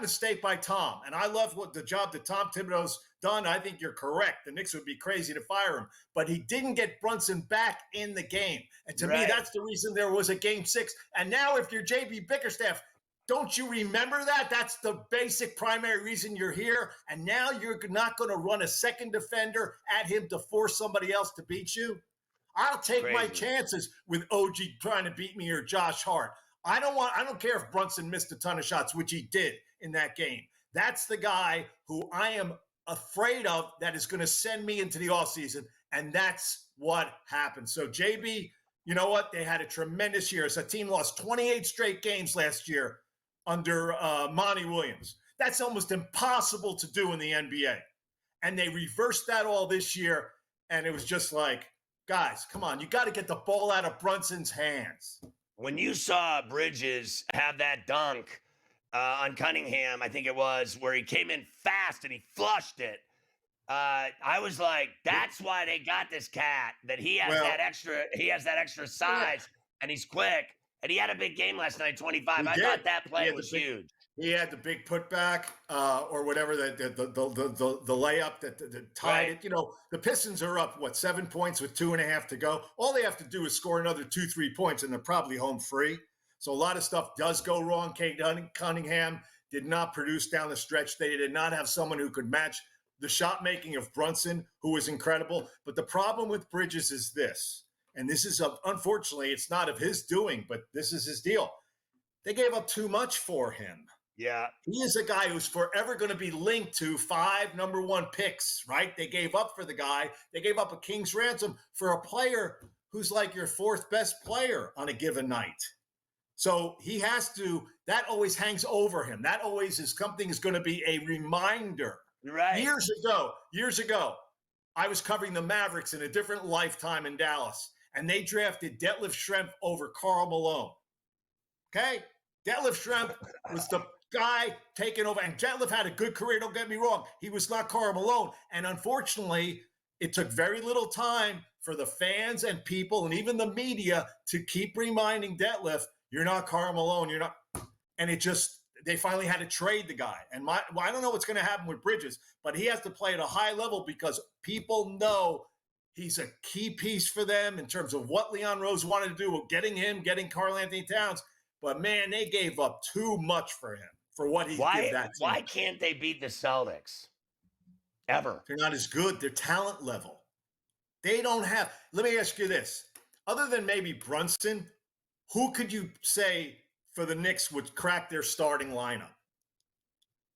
mistake by Tom. And I love the job that Tom Thibodeau's done. I think you're correct. The Knicks would be crazy to fire him, but he didn't get Brunson back in the game. And to me, that's the reason there was a game 6. And now if you're JB Bickerstaff, don't you remember that? That's the basic primary reason you're here. And now you're not going to run a second defender at him to force somebody else to beat you. I'll take my chances with OG trying to beat me or Josh Hart. I don't care if Brunson missed a ton of shots, which he did in that game. That's the guy who I am afraid of that is going to send me into the offseason, and that's what happened. So, JB, you know what? They had a tremendous year. So, a team lost 28 straight games last year. under Monty Williams. That's almost impossible to do in the NBA. And they reversed that all this year, and it was just like, guys, come on, you got to get the ball out of Brunson's hands. When you saw Bridges have that dunk on Cunningham, I think it was, where he came in fast and he flushed it, I was like, that's why they got this cat, that he has that extra size and he's quick. And he had a big game last night, 25. I thought that play was huge. He had the big putback or whatever, the layup that tied it. You know, the Pistons are up, 7 points with 2.5 to go. All they have to do is score another 2-3 points, and they're probably home free. So a lot of stuff does go wrong. Cade Cunningham did not produce down the stretch. They did not have someone who could match the shot making of Brunson, who was incredible. But the problem with Bridges is this, and this is, unfortunately, it's not of his doing, but this is his deal. They gave up too much for him. Yeah. He is a guy who's forever going to be linked to 5 number 1 picks, right? They gave up for the guy. They gave up a king's ransom for a player who's like your 4th best player on a given night. So he has to, that always hangs over him. That always is something is going to be a reminder. Right. Years ago, I was covering the Mavericks in a different lifetime in Dallas, and they drafted Detlef Schrempf over Karl Malone. Okay? Detlef Schrempf was the guy taking over, and Detlef had a good career, don't get me wrong. He was not Karl Malone, and unfortunately, it took very little time for the fans and people and even the media to keep reminding Detlef, you're not Karl Malone, you're not, and it just, they finally had to trade the guy. And I don't know what's going to happen with Bridges, but he has to play at a high level because people know he's a key piece for them in terms of what Leon Rose wanted to do with getting him, getting Karl Anthony Towns. But, man, they gave up too much for him, for what he did that team. Why can't they beat the Celtics? Ever. They're not as good. Their talent level. They don't have – let me ask you this. Other than maybe Brunson, who could you say for the Knicks would crack their starting lineup?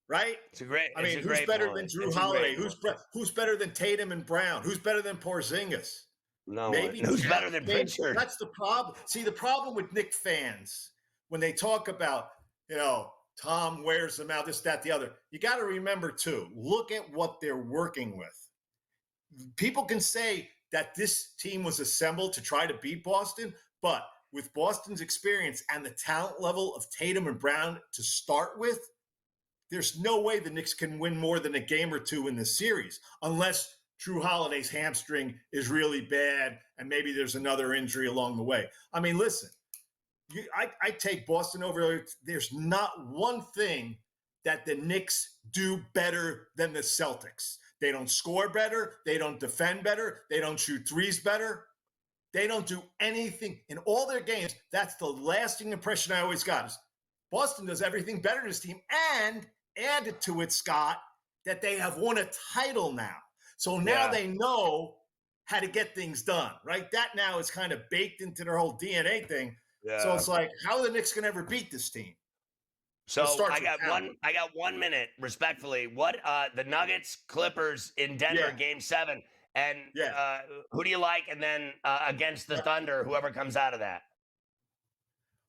Right? Who's better than Drew Holiday? Who's better than Tatum and Brown? Who's better than Porzingis? No. Who's better than Pritchard? That's the problem. See, the problem with Knicks fans, when they talk about, Tom wears them out, this, that, the other, you got to remember, too, look at what they're working with. People can say that this team was assembled to try to beat Boston, but with Boston's experience and the talent level of Tatum and Brown to start with, there's no way the Knicks can win more than a game or two in this series, unless Drew Holiday's hamstring is really bad and maybe there's another injury along the way. I mean, listen, I take Boston over. There's not one thing that the Knicks do better than the Celtics. They don't score better. They don't defend better. They don't shoot threes better. They don't do anything in all their games. That's the lasting impression I always got is Boston does everything better in this team, and added to it, Scott, that they have won a title now. So now they know how to get things done, right? That now is kind of baked into their whole DNA thing. Yeah. So it's like, how are the Knicks going to ever beat this team? So I got 1 minute, respectfully. What the Nuggets, Clippers in Denver, Game 7, and who do you like? And then against the Thunder, whoever comes out of that.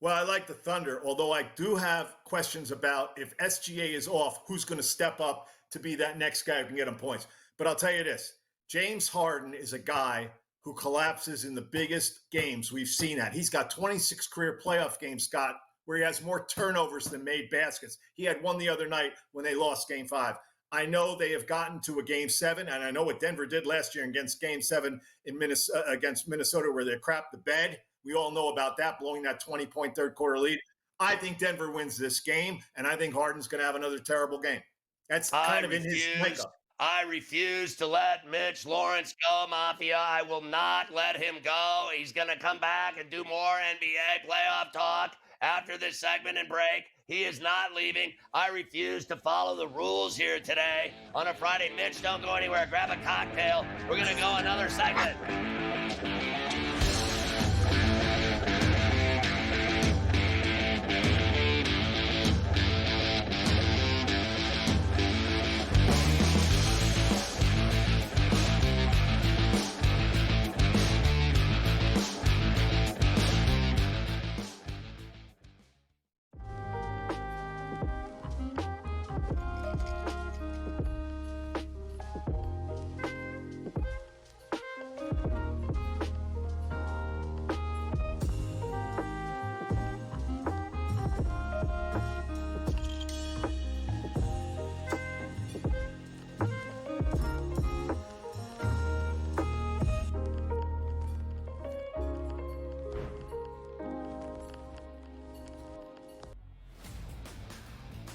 Well, I like the Thunder, although I do have questions about if SGA is off, who's going to step up to be that next guy who can get him points. But I'll tell you this, James Harden is a guy who collapses in the biggest games we've seen at. He's got 26 career playoff games, Scott, where he has more turnovers than made baskets. He had one the other night when they lost Game 5. I know they have gotten to a Game 7, and I know what Denver did last year against Game 7 in against Minnesota where they crapped the bed. We all know about that, blowing that 20-point third-quarter lead. I think Denver wins this game, and I think Harden's going to have another terrible game. That's kind of in his makeup. I refuse to let Mitch Lawrence go, Mafia. I will not let him go. He's going to come back and do more NBA playoff talk after this segment and break. He is not leaving. I refuse to follow the rules here today on a Friday. Mitch, don't go anywhere. Grab a cocktail. We're going to go another segment.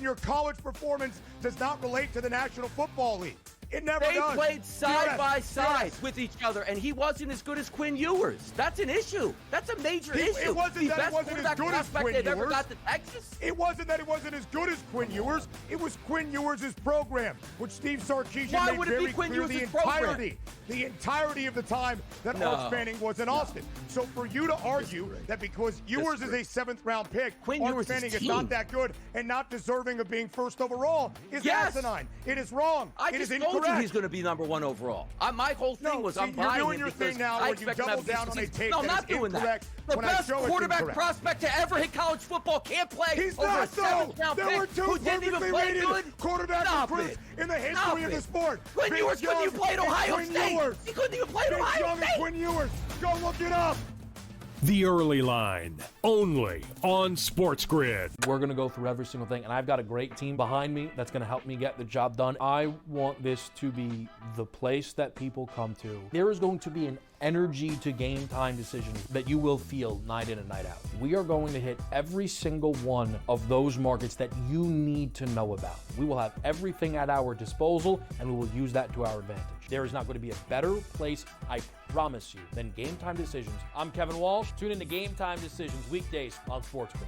your college performance does not relate to the National Football League. It never They does. played side by side DRS. with each other, and he wasn't as good as Quinn Ewers. That's an issue. That's a major issue. It wasn't that it wasn't as good as Quinn they've Ewers. ever got to Texas. It wasn't that it wasn't as good as Quinn Ewers. It was Quinn Ewers' program, which Steve Sarkisian Why made would it be very Quinn clear Ewers' the entirety of the time that Arch Manning was in Austin. So for you to argue that because Ewers is a 7th-round pick, Arch Manning is not that good and not deserving of being first overall is asinine. It is wrong. I It just is told incorrect. you he's going to be number 1 overall. My whole thing was I'm you're buying doing him your because thing now I where you expect him to double have a down on a decent season. tape No, I'm that not is doing that. incorrect The when I best show it's quarterback incorrect. prospect to ever hit college football can't play He's over not, a 7th-round There were pick two who didn't even perfectly play rated good. quarterback Stop recruits it. in the history Stop of the it. sport. Quinn Vince Ewers couldn't Young even play at and Ohio Quinn State. Ewers. He couldn't even play at Vince Ohio Young and State. Quinn Ewers. Go look it up. The Early Line, only on SportsGrid. We're going to go through every single thing, and I've got a great team behind me that's going to help me get the job done. I want this to be the place that people come to. There is going to be an energy to game time decisions that you will feel night in and night out. We are going to hit every single one of those markets that you need to know about. We will have everything at our disposal, and we will use that to our advantage. There is not going to be a better place, I promise you, than Game Time Decisions. I'm Kevin Walsh. Tune in to Game Time Decisions weekdays on SportsGrid.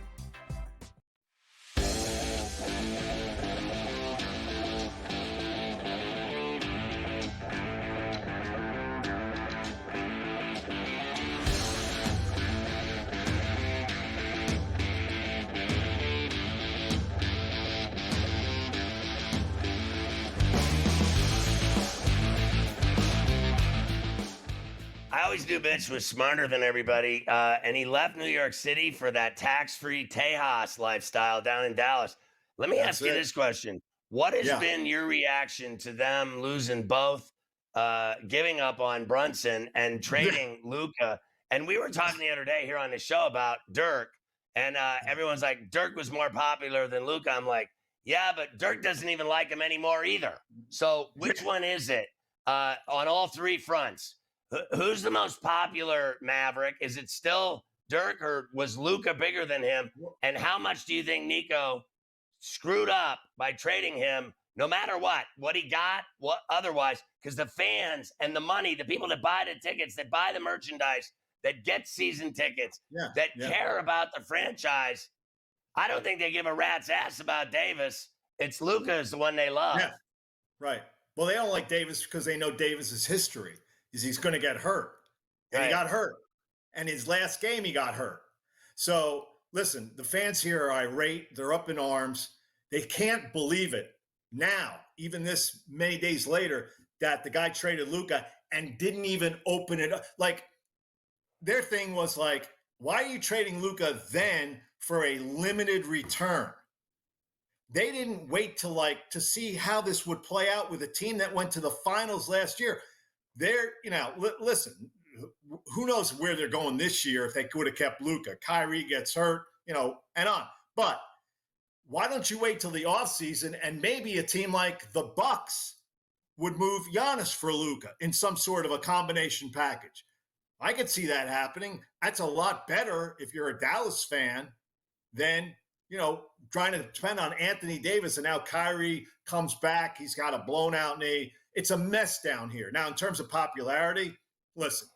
I always knew Mitch was smarter than everybody, and he left New York City for that tax-free Tejas lifestyle down in Dallas. Let me ask you this question. What has been your reaction to them losing both, giving up on Brunson and trading Luka? And we were talking the other day here on the show about Dirk, and everyone's like, Dirk was more popular than Luka. I'm like, yeah, but Dirk doesn't even like him anymore either. So which one is it on all three fronts? Who's the most popular Maverick? Is it still Dirk, or was Luka bigger than him? And how much do you think Nico screwed up by trading him, no matter what he got, what otherwise? Because the fans and the money, the people that buy the tickets, that buy the merchandise, that get season tickets, care about the franchise, I don't think they give a rat's ass about Davis. It's Luka is the one they love. Yeah, right. Well, they don't like Davis because they know Davis's history. He's going to get hurt. And he got hurt. And his last game, he got hurt. So, listen, the fans here are irate. They're up in arms. They can't believe it now, even this many days later, that the guy traded Luka and didn't even open it up. Like, their thing was like, why are you trading Luka then for a limited return? They didn't wait to see how this would play out with a team that went to the finals last year. Listen, who knows where they're going this year if they would have kept Luka. Kyrie gets hurt, and on. But why don't you wait till the offseason and maybe a team like the Bucks would move Giannis for Luka in some sort of a combination package? I could see that happening. That's a lot better if you're a Dallas fan than, trying to depend on Anthony Davis. And now Kyrie comes back. He's got a blown out knee. It's a mess down here. Now, in terms of popularity, listen,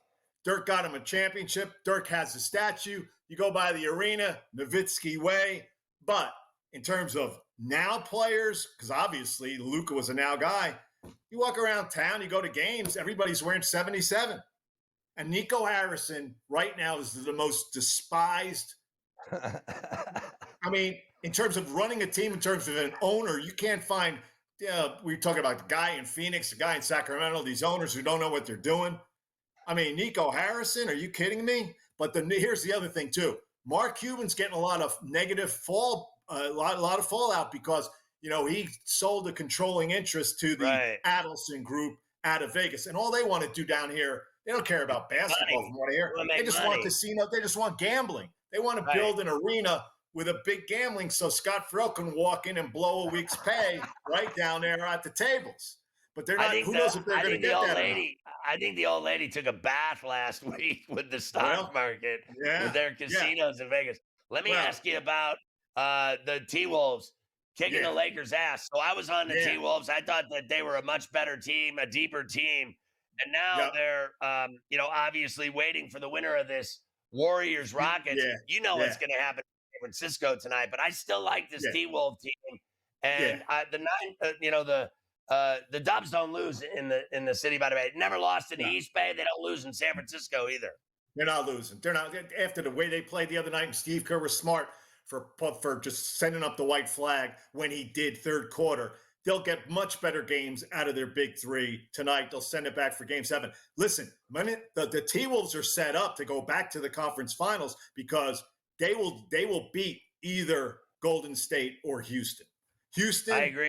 Dirk got him a championship. Dirk has a statue. You go by the arena, Nowitzki Way. But in terms of now players, because obviously Luka was a now guy, you walk around town, you go to games, everybody's wearing 77. And Nico Harrison right now is the most despised. I mean, in terms of running a team, in terms of an owner, you can't find – we're talking about the guy in Phoenix, the guy in Sacramento, these owners who don't know what they're doing. I mean, Nico Harrison, are you kidding me? But here's the other thing, too. Mark Cuban's getting a lot of negative a lot of fallout because, he sold a controlling interest to the Adelson Group out of Vegas. And all they want to do down here, they don't care about basketball from what I hear. They just want casino. They just want gambling. They want to build an arena with a big gambling so Scott Ferrall can walk in and blow a week's pay right down there at the tables. But they're not. Who knows if they're going to get that? I think the old lady took a bath last week with the stock market, with their casinos in Vegas. Let me ask you about the T-Wolves. kicking the Lakers' ass. So I was on the T-Wolves. I thought that they were a much better team, a deeper team. And now they're, obviously waiting for the winner of this Warriors-Rockets. You know what's going to happen in San Francisco tonight. But I still like this T-Wolf team. And the Dubs don't lose in the city, by the way. Never lost in the East Bay. They don't lose in San Francisco either. They're not losing. They're not. After the way they played the other night, and Steve Kerr was smart for just sending up the white flag when he did third quarter. They'll get much better games out of their big three tonight. They'll send it back for game 7. Listen, the T-Wolves are set up to go back to the conference finals because they will beat either Golden State or Houston. I agree.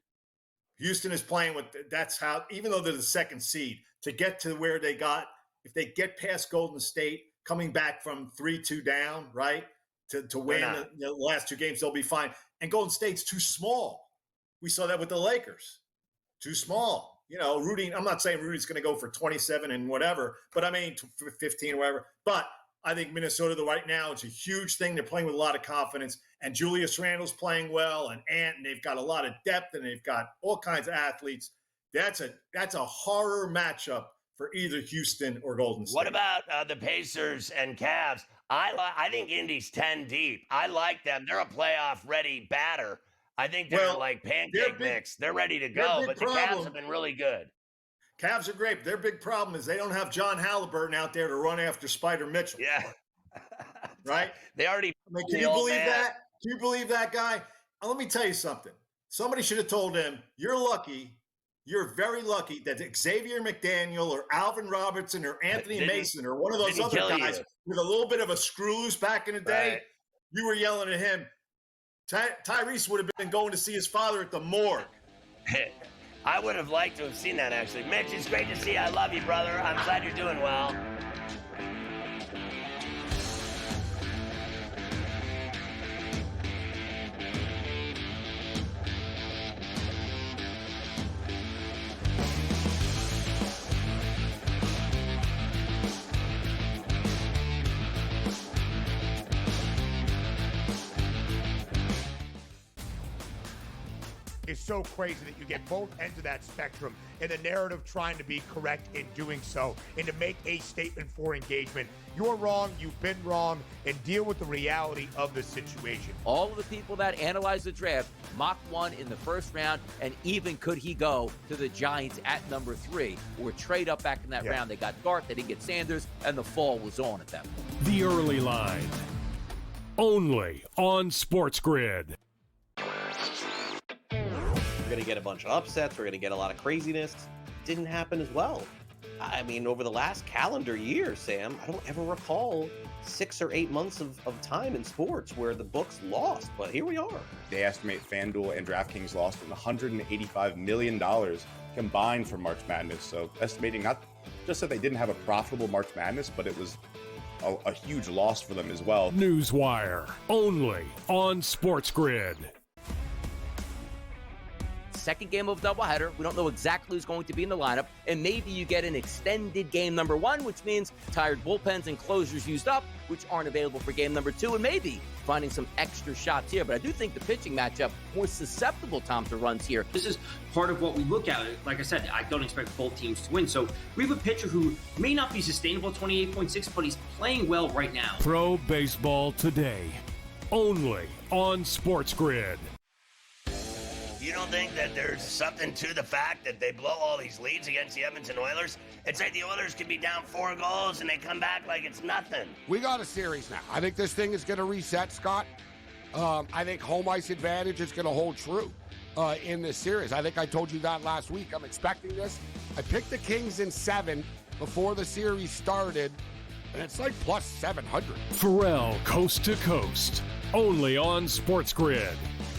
Houston is playing with – that's how – even though they're the second seed, to get to where they got – if they get past Golden State, coming back from 3-2 down, right, to win the last 2 games, they'll be fine. And Golden State's too small. We saw that with the Lakers. Too small. Rudy – I'm not saying Rudy's going to go for 27 and whatever, but I mean 15 or whatever. But I think Minnesota right now, it's a huge thing. They're playing with a lot of confidence. And Julius Randle's playing well, and they've got a lot of depth, and they've got all kinds of athletes. That's a horror matchup for either Houston or Golden State. What about the Pacers and Cavs? I think Indy's 10 deep. I like them. They're a playoff-ready batter. I think they're like pancake mix. They're ready to go, but the Cavs have been really good. Cavs are great. Their big problem is they don't have John Halliburton out there to run after Spider Mitchell. Yeah. Right? They already can you believe that? Can you believe that guy? Let me tell you something. Somebody should have told him, you're lucky. You're very lucky that Xavier McDaniel or Alvin Robertson or Anthony Mason or one of those other guys with a little bit of a screw loose back in the day, you were yelling at him. Tyrese would have been going to see his father at the morgue. I would have liked to have seen that, actually. Mitch, it's great to see you. I love you, brother. I'm glad you're doing well. Is so crazy that you get both ends of that spectrum and the narrative trying to be correct in doing so and to make a statement for engagement. You're wrong, you've been wrong, and deal with the reality of the situation. All of the people that analyze the draft mocked one in the first round, and even could he go to the Giants at number 3 or trade up back in that round. They got Garth, they didn't get Sanders, and the fall was on at that point. The early line, only on SportsGrid. We're going to get a bunch of upsets. We're going to get a lot of craziness. Didn't happen as well. I mean, over the last calendar year, Sam, I don't ever recall 6 or 8 months of time in sports where the books lost, but here we are. They estimate FanDuel and DraftKings lost $185 million combined for March Madness. So estimating not just that they didn't have a profitable March Madness, but it was a huge loss for them as well. Newswire, only on SportsGrid. Second game of doubleheader. We don't know exactly who's going to be in the lineup, and maybe you get an extended game number 1, which means tired bullpens and closers used up, which aren't available for game number 2, and maybe finding some extra shots here. But I do think the pitching matchup more susceptible, Tom, to runs here. This is part of what we look at. Like I said, I don't expect both teams to win. So we have a pitcher who may not be sustainable at 28.6, but he's playing well right now. Pro Baseball Today, only on SportsGrid. You don't think that there's something to the fact that they blow all these leads against the Edmonton Oilers? It's like the Oilers can be down 4 goals and they come back like it's nothing. We got a series now. I think this thing is going to reset, Scott. I think home ice advantage is going to hold true in this series. I think I told you that last week. I'm expecting this. I picked the Kings in 7 before the series started, and it's like plus 700. Ferrall, coast to coast, only on SportsGrid.